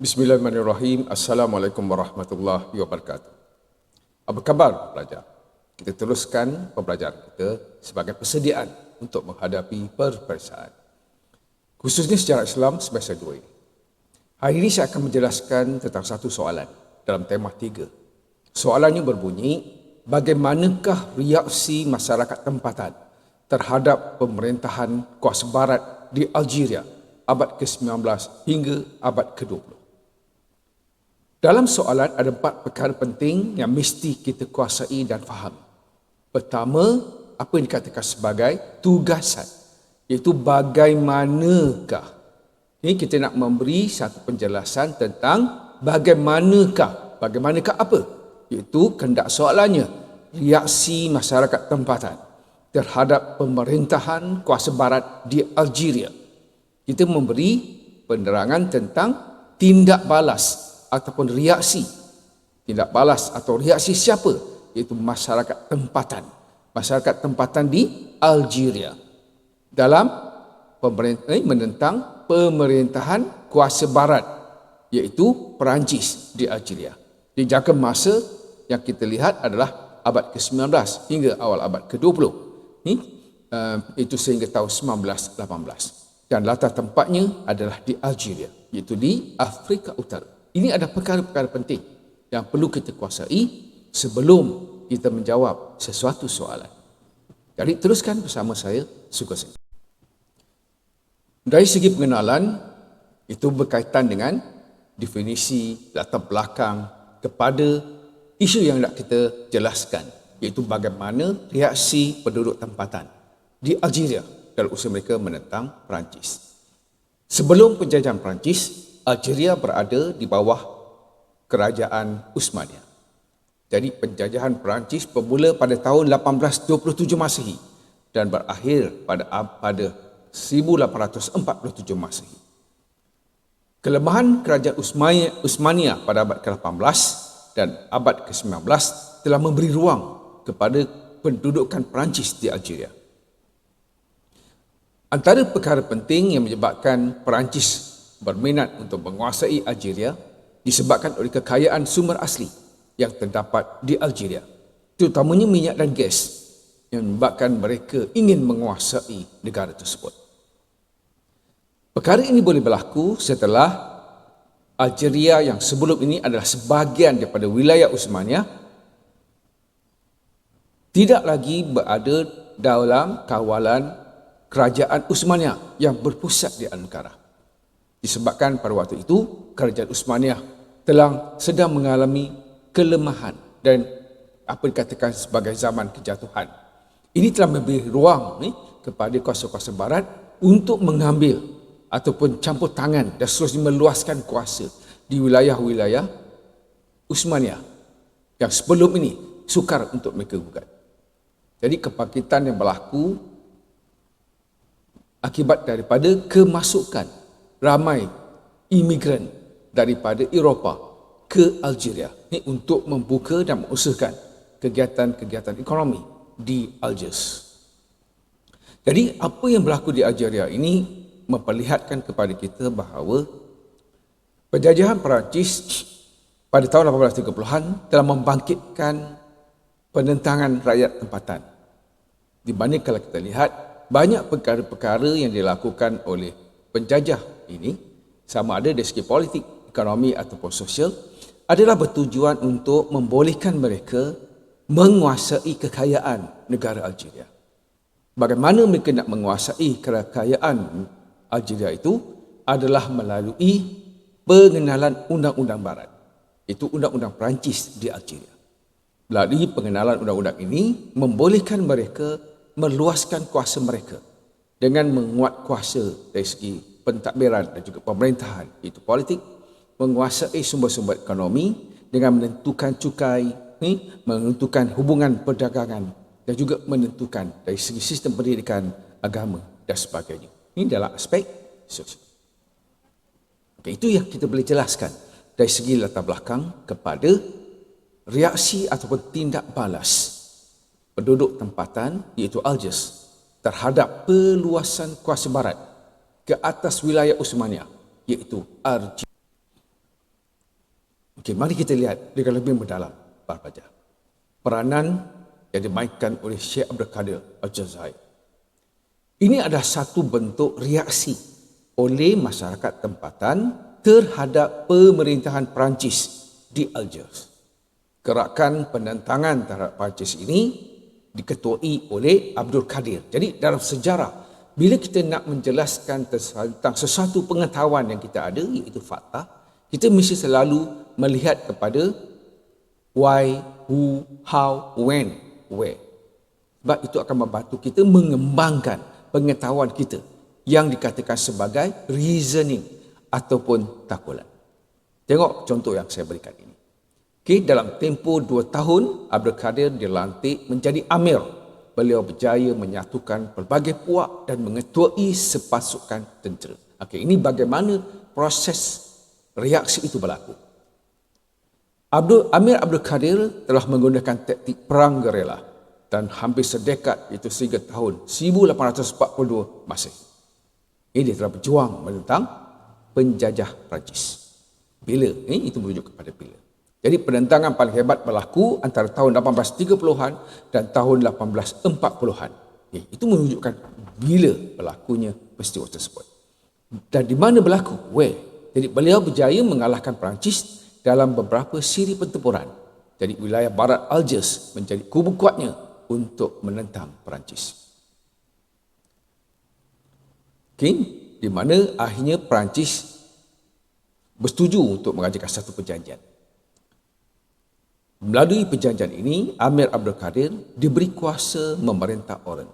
Bismillahirrahmanirrahim. Assalamualaikum warahmatullahi wabarakatuh. Apa khabar pelajar? Kita teruskan pembelajaran kita sebagai persediaan untuk menghadapi peperiksaan. Khususnya sejarah Islam semester 2 ini. Hari ini saya akan menjelaskan tentang satu soalan dalam tema 3. Soalannya berbunyi, bagaimanakah reaksi masyarakat tempatan terhadap pemerintahan kuasa barat di Algeria abad ke-19 hingga abad ke-20? Dalam soalan ada 4 perkara penting yang mesti kita kuasai dan faham. Pertama, apa yang dikatakan sebagai tugasan, iaitu bagaimanakah. Ini kita nak memberi satu penjelasan tentang bagaimanakah apa, iaitu kehendak soalannya, reaksi masyarakat tempatan terhadap pemerintahan kuasa barat di Algeria. Kita memberi penerangan tentang tindak balas ataupun reaksi, tindak balas atau reaksi siapa, iaitu masyarakat tempatan di Algeria dalam menentang pemerintahan kuasa barat, iaitu Perancis di Algeria. Di jangka masa yang kita lihat adalah abad ke-19 hingga awal abad ke-20, itu sehingga tahun 1918, dan latar tempatnya adalah di Algeria, iaitu di Afrika Utara. Ini ada perkara-perkara penting yang perlu kita kuasai sebelum kita menjawab sesuatu soalan. Jadi teruskan bersama saya, suka saya. Dari segi pengenalan, itu berkaitan dengan definisi latar belakang kepada isu yang nak kita jelaskan, iaitu bagaimana reaksi penduduk tempatan di Algeria dalam usaha mereka menentang Perancis. Sebelum penjajahan Perancis, Algeria berada di bawah kerajaan Uthmaniyah. Jadi penjajahan Perancis bermula pada tahun 1827 Masehi dan berakhir pada 1847 Masehi. Kelemahan kerajaan Uthmaniyah pada abad ke-18 dan abad ke-19 telah memberi ruang kepada pendudukan Perancis di Algeria. Antara perkara penting yang menyebabkan Perancis berminat untuk menguasai Algeria disebabkan oleh kekayaan sumber asli yang terdapat di Algeria, terutamanya minyak dan gas, yang menyebabkan mereka ingin menguasai negara tersebut. Perkara ini boleh berlaku setelah Algeria yang sebelum ini adalah sebahagian daripada wilayah Uthmaniyah tidak lagi berada dalam kawalan kerajaan Uthmaniyah yang berpusat di Ankara. Disebabkan pada waktu itu kerajaan Uthmaniyah sedang mengalami kelemahan dan apa dikatakan sebagai zaman kejatuhan. Ini telah memberi ruang kepada kuasa-kuasa barat untuk mengambil ataupun campur tangan dan seterusnya meluaskan kuasa di wilayah-wilayah Uthmaniyah yang sebelum ini sukar untuk mereka gugat. Jadi kebangkitan yang berlaku akibat daripada kemasukan ramai imigran daripada Eropah ke Algeria untuk membuka dan mengusahakan kegiatan-kegiatan ekonomi di Algiers. Jadi apa yang berlaku di Algeria ini memperlihatkan kepada kita bahawa penjajahan Perancis pada tahun 1830-an telah membangkitkan penentangan rakyat tempatan. Di mana kalau kita lihat banyak perkara-perkara yang dilakukan oleh penjajah ini, sama ada dari segi politik, ekonomi ataupun sosial, adalah bertujuan untuk membolehkan mereka menguasai kekayaan negara Algeria. Bagaimana mereka nak menguasai kekayaan Algeria itu adalah melalui pengenalan undang-undang barat, itu undang-undang Perancis di Algeria. Melalui pengenalan undang-undang ini membolehkan mereka meluaskan kuasa mereka dengan menguat kuasa dari segi pentadbiran dan juga pemerintahan, itu politik, menguasai sumber-sumber ekonomi dengan menentukan cukai, menentukan hubungan perdagangan dan juga menentukan dari segi sistem pendidikan, agama dan sebagainya. Ini dalam aspek sosial. Itu yang kita boleh jelaskan dari segi latar belakang kepada reaksi ataupun tindak balas penduduk tempatan, iaitu Algiers, terhadap peluasan kuasa barat ke atas wilayah Uthmaniyah, iaitu Algeria. Okey, mari kita lihat dengan lebih mendalam para pelajar. Peranan yang dimainkan oleh Syekh Abdul Kadir Al-Jazair. Ini adalah satu bentuk reaksi oleh masyarakat tempatan terhadap pemerintahan Perancis di Algiers. Gerakan penentangan terhadap Perancis ini diketuai oleh Abdul Kadir. Jadi dalam sejarah, bila kita nak menjelaskan tentang sesuatu pengetahuan yang kita ada, iaitu fakta, kita mesti selalu melihat kepada why, who, how, when, where. Sebab itu akan membantu kita mengembangkan pengetahuan kita yang dikatakan sebagai reasoning ataupun takulan. Tengok contoh yang saya berikan ini. Okay, dalam tempoh 2 tahun, Abdul Kadir dilantik menjadi Amir. Beliau berjaya menyatukan pelbagai puak dan mengetuai sepasukan tentera. Okay, ini bagaimana proses reaksi itu berlaku. Amir Abdul Kadir telah menggunakan taktik perang gerila dan hampir sedekad, iaitu sehingga tahun 1842 Masehi. Ini telah berjuang menentang penjajah Perancis. Bila? Itu merujuk kepada bila. Jadi penentangan paling hebat berlaku antara tahun 1830-an dan tahun 1840-an. Itu menunjukkan bila berlakunya peristiwa tersebut. Dan di mana berlaku? Where? Jadi beliau berjaya mengalahkan Perancis dalam beberapa siri pertempuran. Jadi wilayah barat Algiers menjadi kubu kuatnya untuk menentang Perancis. Okay, di mana akhirnya Perancis bersetuju untuk mengajukan satu perjanjian. Melalui perjanjian ini, Amir Abdul Kadir diberi kuasa memerintah Oran.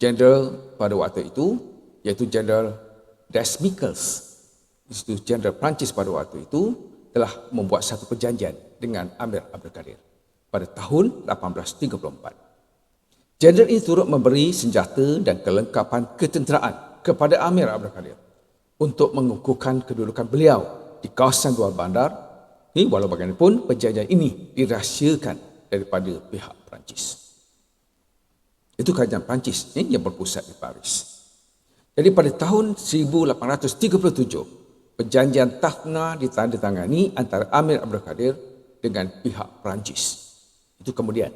Jeneral pada waktu itu, iaitu Jeneral Desmiquels, itu Jeneral Perancis pada waktu itu, telah membuat satu perjanjian dengan Amir Abdul Kadir pada tahun 1834. Jeneral ini turut memberi senjata dan kelengkapan ketenteraan kepada Amir Abdul Kadir untuk mengukuhkan kedudukan beliau di kawasan luar bandar. Walau bagaimanapun, perjanjian ini dirahsiakan daripada pihak Perancis. Itu kerajaan Perancis yang berpusat di Paris. Jadi pada tahun 1837, perjanjian Tafna ditandatangani antara Amir Abdul Kadir dengan pihak Perancis. Itu kemudian.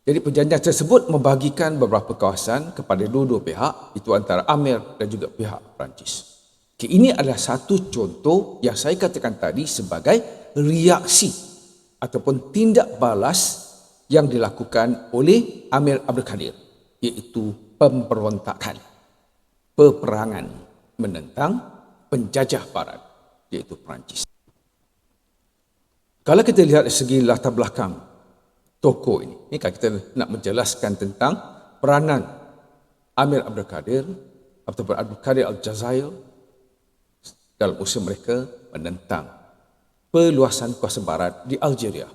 Jadi perjanjian tersebut membagikan beberapa kawasan kepada dua-dua pihak, itu antara Amir dan juga pihak Perancis. Ini adalah satu contoh yang saya katakan tadi sebagai reaksi ataupun tindak balas yang dilakukan oleh Amir Abdul Kadir, iaitu pemberontakan, peperangan menentang penjajah barat, iaitu Perancis. Kalau kita lihat dari segi latar belakang tokoh ini kalau kita nak menjelaskan tentang peranan Amir Abdul Kadir ataupun Abdul Kadir Al-Jazair dalam usaha mereka menentang peluasan kuasa barat di Algeria.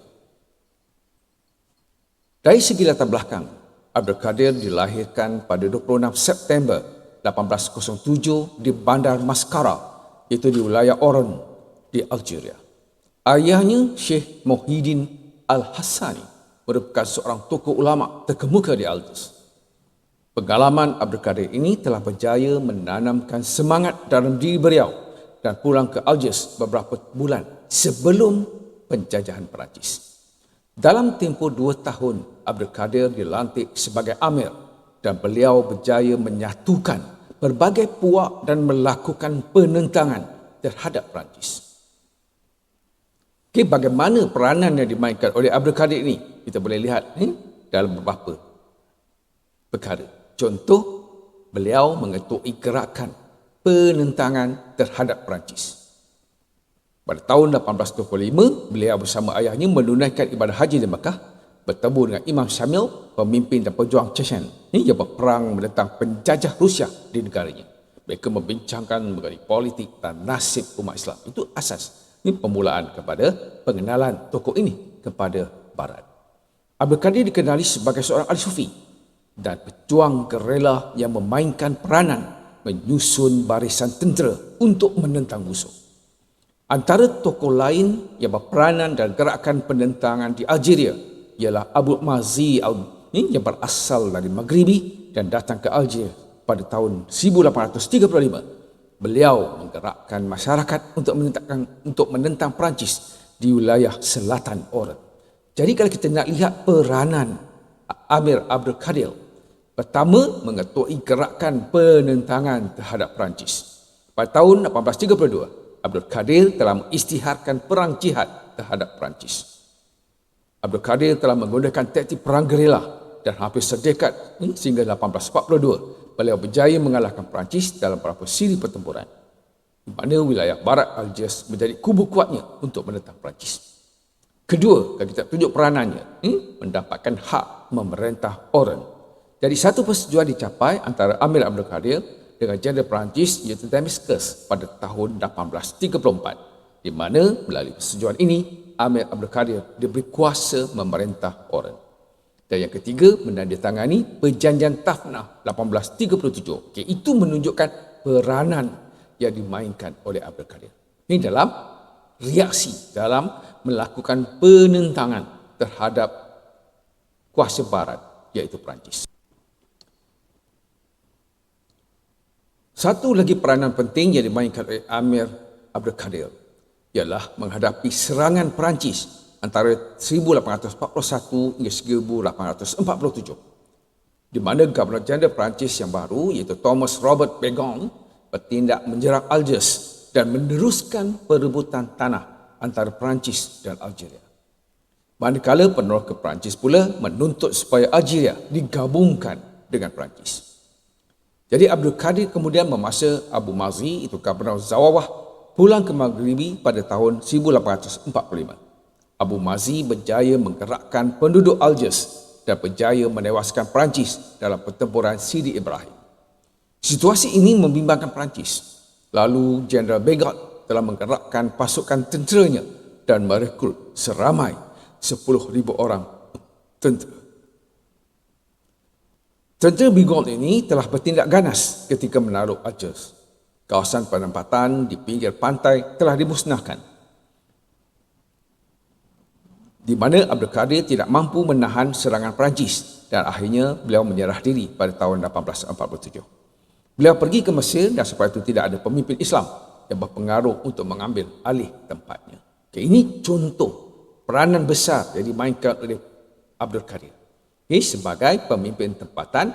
Dari segi latar belakang, Abdul Kadir dilahirkan pada 26 September 1807 di Bandar Mascara, iaitu di wilayah Oran di Algeria. Ayahnya Syekh Muhyiddin Al-Hassani merupakan seorang tokoh ulama terkemuka di Algiers. Pengalaman Abdul Kadir ini telah berjaya menanamkan semangat dalam diri beliau dan pulang ke Algiers beberapa bulan sebelum penjajahan Perancis. Dalam tempoh 2 tahun, Abdul Kadir dilantik sebagai Amir dan beliau berjaya menyatukan berbagai puak dan melakukan penentangan terhadap Perancis. Okay, bagaimana peranan yang dimainkan oleh Abdul Kadir ini? Kita boleh lihat dalam beberapa perkara. Contoh, beliau mengetuai gerakan penentangan terhadap Perancis. Pada tahun 1825, beliau bersama ayahnya menunaikan ibadah haji di Mekah, bertemu dengan Imam Syamil, pemimpin dan pejuang Chechen yang berperang menentang penjajah Rusia di negaranya. Mereka membincangkan mengenai politik dan nasib umat Islam. Itu asas. Ini permulaan kepada pengenalan tokoh ini kepada Barat. Abdul Kadir dikenali sebagai seorang ahli sufi dan pejuang gerila yang memainkan peranan menyusun barisan tentera untuk menentang musuh. Antara tokoh lain yang berperanan dalam gerakan penentangan di Algeria ialah Abu Mazi yang berasal dari Maghribi dan datang ke Algiers pada tahun 1835 beliau menggerakkan masyarakat untuk menentang Perancis di wilayah selatan Oran. Jadi kalau kita nak lihat peranan Amir Abdul Kadir, pertama mengetuai gerakan penentangan terhadap Perancis. Pada tahun 1832, Abdul Kadir telah mengisytiharkan perang jihad terhadap Perancis. Abdul Kadir telah menggunakan taktik perang gerila dan hampir sedekad sehingga 1842 beliau berjaya mengalahkan Perancis dalam beberapa siri pertempuran, di mana wilayah barat Algiers menjadi kubu kuatnya untuk menentang Perancis. Kedua, kalau kita tunjuk peranannya, mendapatkan hak memerintah Oran. Jadi satu persetujuan dicapai antara Amir Abdul Kadir dengan Jenderal Perancis iaitu Damascus pada tahun 1834, di mana melalui persetujuan ini Amir Abdul Kadir diberi kuasa memerintah Oran. Dan yang ketiga, menandatangani Perjanjian Tafnah 1837. Itu menunjukkan peranan yang dimainkan oleh Abdul Kadir. Ini dalam reaksi dalam melakukan penentangan terhadap kuasa barat iaitu Perancis. Satu lagi peranan penting yang dimainkan oleh Amir Abdul Kadir ialah menghadapi serangan Perancis antara 1841 hingga 1847, di mana Gubernur Jeneral Perancis yang baru iaitu Thomas Robert Begon bertindak menyerang Algiers dan meneruskan perebutan tanah antara Perancis dan Algeria. Manakala peneroka Perancis pula menuntut supaya Algeria digabungkan dengan Perancis. Jadi Abdul Kadir kemudian memaksa Abu Mazi, itu Gubernur Zawawah, pulang ke Maghribi pada tahun 1845. Abu Mazi berjaya menggerakkan penduduk Algiers dan berjaya menewaskan Perancis dalam pertempuran Sidi Ibrahim. Situasi ini membimbangkan Perancis. Lalu Jenderal Begot telah menggerakkan pasukan tenteranya dan merekrut seramai 10,000 orang tentera. Tentera Begot ini telah bertindak ganas ketika menakluk Algiers. Kawasan penempatan di pinggir pantai telah dimusnahkan, di mana Abdul Kadir tidak mampu menahan serangan Perancis dan akhirnya beliau menyerah diri pada tahun 1847. Beliau pergi ke Mesir dan sebab itu tidak ada pemimpin Islam yang berpengaruh untuk mengambil alih tempatnya. Ini contoh peranan besar yang dimainkan oleh Abdul Kadir sebagai pemimpin tempatan,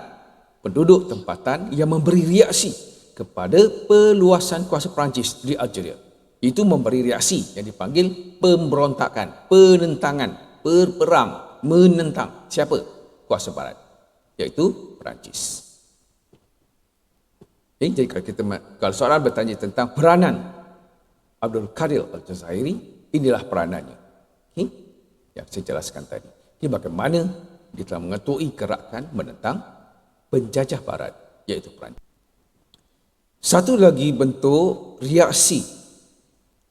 penduduk tempatan yang memberi reaksi kepada peluasan kuasa Perancis di Algeria. Itu memberi reaksi yang dipanggil pemberontakan, penentangan, berperang, menentang siapa? Kuasa barat, iaitu Perancis. Jadi kalau soalan bertanya tentang peranan Abdul Kadir Al-Jazairi, inilah peranannya yang saya jelaskan tadi. Ini bagaimana dia telah mengetuai gerakan menentang penjajah barat iaitu Perancis. Satu lagi bentuk reaksi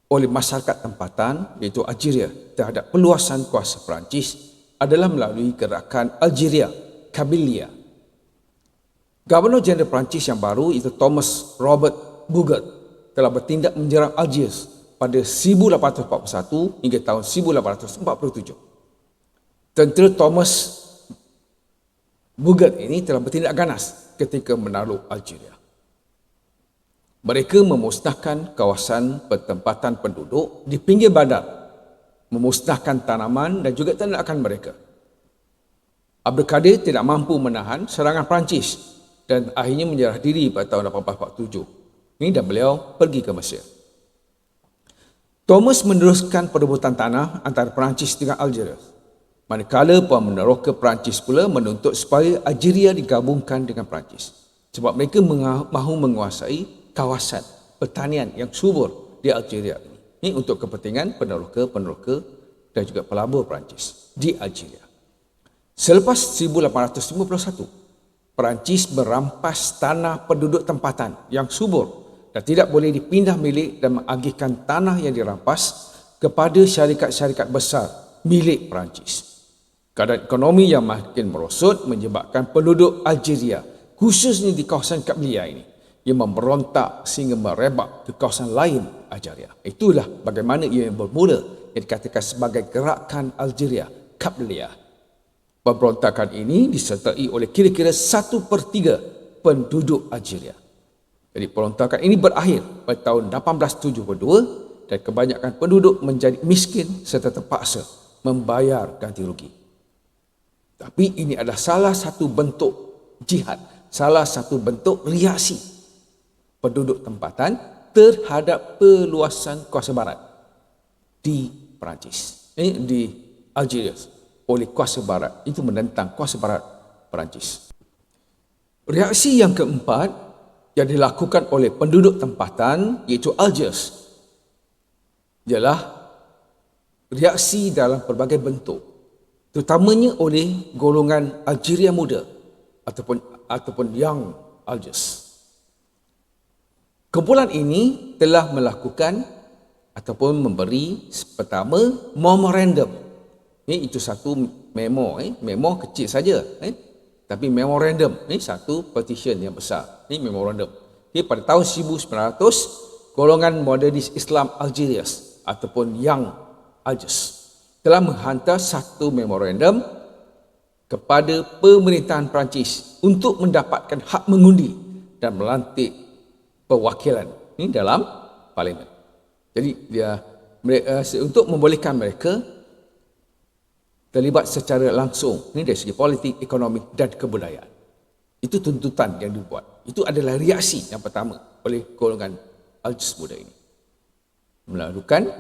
oleh masyarakat tempatan iaitu Algeria terhadap peluasan kuasa Perancis adalah melalui gerakan Algeria Kabilia. Gubernur Jeneral Perancis yang baru itu Thomas Robert Bouguereau telah bertindak menyerang Algiers pada 1841 hingga tahun 1847. Tentera Thomas Bouguereau ini telah bertindak ganas ketika menakluk Algeria. Mereka memusnahkan kawasan pertempatan penduduk di pinggir bandar, memusnahkan tanaman dan juga ternakan mereka. Abdul Kadir tidak mampu menahan serangan Perancis dan akhirnya menyerah diri pada tahun 1847. Dan beliau pergi ke Mesir. Thomas meneruskan perebutan tanah antara Perancis dengan Algeria. Manakala peneroka Perancis pula menuntut supaya Algeria digabungkan dengan Perancis, sebab mereka mahu menguasai kawasan pertanian yang subur di Algeria ini untuk kepentingan peneroka dan juga pelabur Perancis di Algeria. Selepas 1851, Perancis merampas tanah penduduk tempatan yang subur dan tidak boleh dipindah milik dan mengagihkan tanah yang dirampas kepada syarikat-syarikat besar milik Perancis. Keadaan ekonomi yang makin merosot menyebabkan penduduk Algeria, khususnya di kawasan Kabylia ini, yang memberontak sehingga merebak ke kawasan lain Algeria. Itulah bagaimana ia bermula yang dikatakan sebagai gerakan Algeria Kabylia. Pemberontakan ini disertai oleh kira-kira 1/3 penduduk Algeria. Jadi pemberontakan ini berakhir pada tahun 1872 dan kebanyakan penduduk menjadi miskin serta terpaksa membayar ganti rugi. Tapi ini adalah salah satu bentuk jihad, salah satu bentuk reaksi penduduk tempatan terhadap perluasan kuasa barat di Perancis, di Algeria oleh kuasa barat. Itu menentang kuasa barat Perancis. Reaksi yang keempat yang dilakukan oleh penduduk tempatan iaitu Algiers ialah reaksi dalam pelbagai bentuk, terutamanya oleh golongan Algeria muda ataupun Young Algiers. Kumpulan ini telah melakukan ataupun memberi pertama memorandum. Itu satu memo kecil saja, tapi memorandum satu petition yang besar. Ini memorandum. Pada tahun 1900 golongan modernis Islam Algeria ataupun Young Algiers telah menghantar satu memorandum kepada pemerintahan Perancis untuk mendapatkan hak mengundi dan melantik perwakilan dalam parlimen. Jadi untuk membolehkan mereka terlibat secara langsung dari segi politik, ekonomi dan kebudayaan. Itu tuntutan yang dibuat. Itu adalah reaksi yang pertama oleh golongan Algiers muda ini.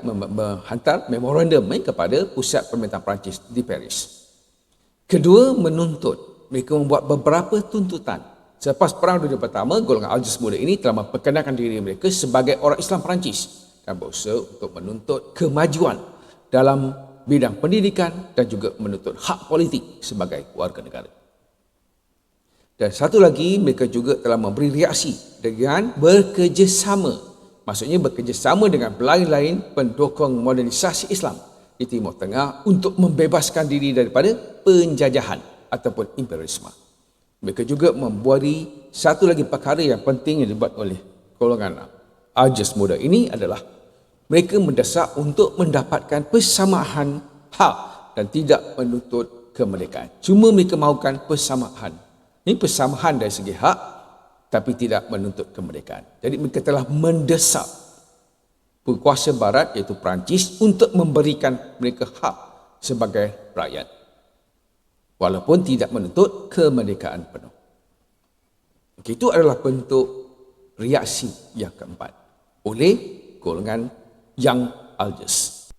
Menghantar memorandum kepada pusat pemerintahan Perancis di Paris. Kedua, menuntut. Mereka membuat beberapa tuntutan. Selepas Perang Dunia Pertama, golongan Algiers muda ini telah memperkenalkan diri mereka sebagai orang Islam Perancis dan berusaha untuk menuntut kemajuan dalam bidang pendidikan dan juga menuntut hak politik sebagai warga negara. Dan satu lagi, mereka juga telah memberi reaksi dengan bekerjasama. Maksudnya bekerjasama dengan lain-lain pendukung modernisasi Islam di Timur Tengah untuk membebaskan diri daripada penjajahan ataupun imperialisme. Mereka juga membuat satu lagi perkara yang penting yang dibuat oleh golongan Algiers muda ini adalah mereka mendesak untuk mendapatkan persamaan hak dan tidak menuntut kemerdekaan. Cuma mereka mahukan persamaan. Ini persamaan dari segi hak tapi tidak menuntut kemerdekaan. Jadi mereka telah mendesak penguasa barat iaitu Perancis untuk memberikan mereka hak sebagai rakyat walaupun tidak menuntut kemerdekaan penuh. Itu adalah bentuk reaksi yang keempat oleh golongan Young Algiers.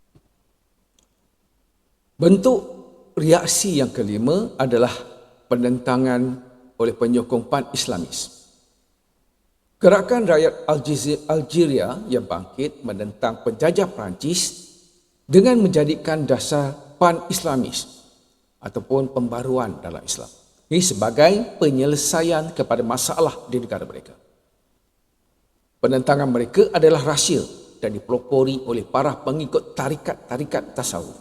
Bentuk reaksi yang kelima adalah penentangan oleh penyokong pan-Islamis. Gerakan rakyat Algeria yang bangkit menentang penjajah Perancis dengan menjadikan dasar pan-Islamis ataupun pembaruan dalam Islam. Ini sebagai penyelesaian kepada masalah di negara mereka. Penentangan mereka adalah rahsia dan dipelopori oleh para pengikut tarikat-tarikat tasawuf.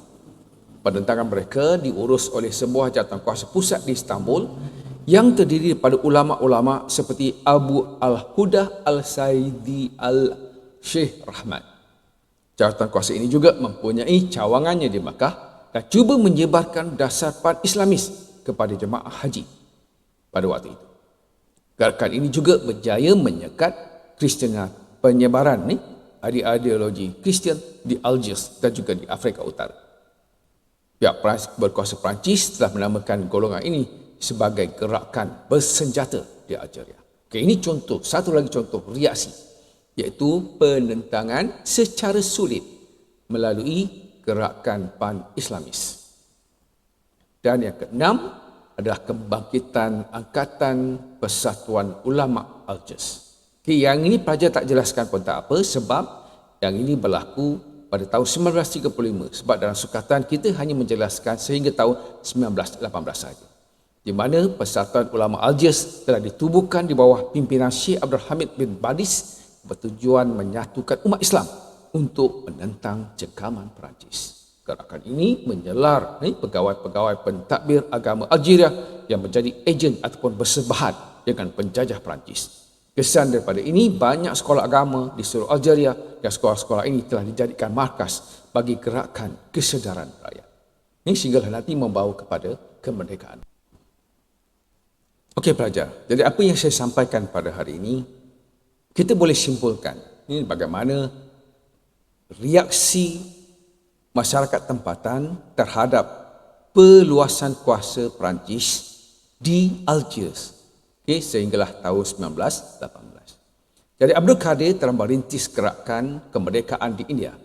Penentangan mereka diurus oleh sebuah jawatankuasa pusat di Istanbul yang terdiri daripada ulama-ulama seperti Abu Al-Huda Al-Saidi Al-Syekh Rahmat. Jawatankuasa ini juga mempunyai cawangannya di Makkah dan cuba menyebarkan dasar pan-Islamis kepada jemaah haji pada waktu itu. Gerakan ini juga berjaya menyekat penyebaran ideologi Kristian di Algiers dan juga di Afrika Utara. Pihak berkuasa Perancis telah menamakan golongan ini sebagai gerakan bersenjata di Algeria. Ini satu lagi contoh reaksi, iaitu penentangan secara sulit melalui gerakan pan-Islamis. Dan yang keenam adalah kebangkitan Angkatan Persatuan Ulama Algiers. Yang ini pelajar tak jelaskan pun tak apa sebab yang ini berlaku pada tahun 1935. Sebab dalam sukatan kita hanya menjelaskan sehingga tahun 1918 saja. Di mana Persatuan Ulama Algiers telah ditubuhkan di bawah pimpinan Syekh Abdul Hamid bin Badis bertujuan menyatukan umat Islam untuk menentang cengkaman Perancis. Gerakan ini menyelar pegawai-pegawai pentadbir agama Algeria yang menjadi ejen ataupun bersebahat dengan penjajah Perancis. Kesan daripada ini, banyak sekolah agama di seluruh Algeria dan sekolah-sekolah ini telah dijadikan markas bagi gerakan kesedaran rakyat. Ini sehinggalah nanti membawa kepada kemerdekaan. Okey pelajar, jadi apa yang saya sampaikan pada hari ini kita boleh simpulkan ini bagaimana reaksi masyarakat tempatan terhadap perluasan kuasa Perancis di Algiers sehinggalah tahun 1918. Jadi Abdul Kadir telah merintis gerakan kemerdekaan di India.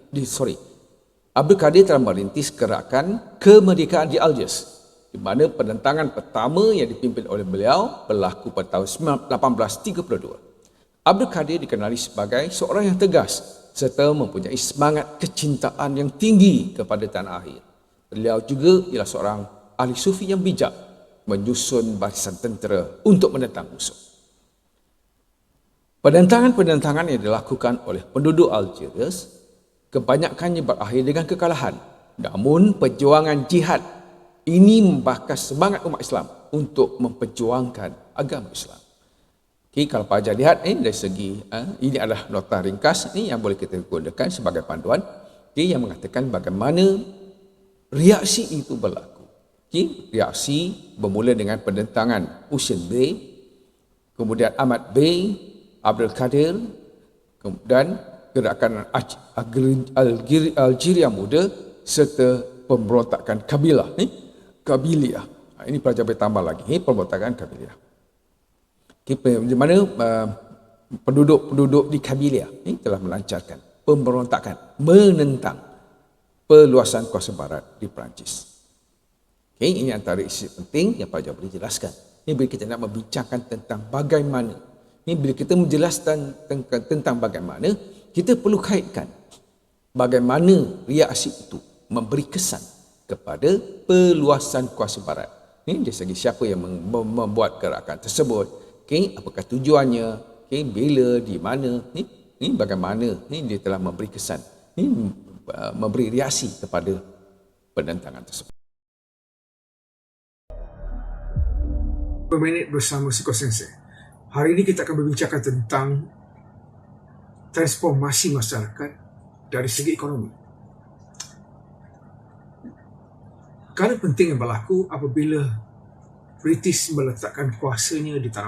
Abdul Kadir telah merintis gerakan kemerdekaan di Algiers, di mana penentangan pertama yang dipimpin oleh beliau berlaku pada tahun 1832. Abdul Kadir dikenali sebagai seorang yang tegas serta mempunyai semangat kecintaan yang tinggi kepada tanah air. Beliau juga ialah seorang ahli sufi yang bijak, menyusun barisan tentera untuk menentang musuh. Penentangan-penentangan yang dilakukan oleh penduduk Algiers kebanyakannya berakhir dengan kekalahan. Namun perjuangan jihad ini membakar semangat umat Islam untuk memperjuangkan agama Islam. Kalau pelajar lihat dari segi ini adalah nota ringkas yang boleh kita gunakan sebagai panduan yang mengatakan bagaimana reaksi itu berlaku. Reaksi bermula dengan penentangan Hussein Bey, kemudian Ahmad Bey, Abdul Kadir, kemudian gerakan Algeria Muda serta pemberontakan Kabiliah. Ini pelajar bertambah lagi, pemberontakan Kabiliah. Di mana penduduk di Kabiliah telah melancarkan pemberontakan menentang perluasan kuasa barat di Perancis. Ini antara isu penting yang pelajar boleh jelaskan. Ini bila kita nak membincangkan tentang bagaimana. Ini bila kita menjelaskan tentang bagaimana, kita perlu kaitkan bagaimana reaksi itu memberi kesan kepada perluasan kuasa barat. Ini dari segi siapa yang membuat gerakan tersebut, apakah tujuannya, bila, di mana, ini bagaimana dia telah memberi kesan, memberi reaksi kepada penentangan tersebut. Berminit bersama Psikosensei. Hari ini kita akan berbincangkan tentang transformasi masyarakat dari segi ekonomi. Perkara penting yang berlaku apabila British meletakkan kuasanya di tanah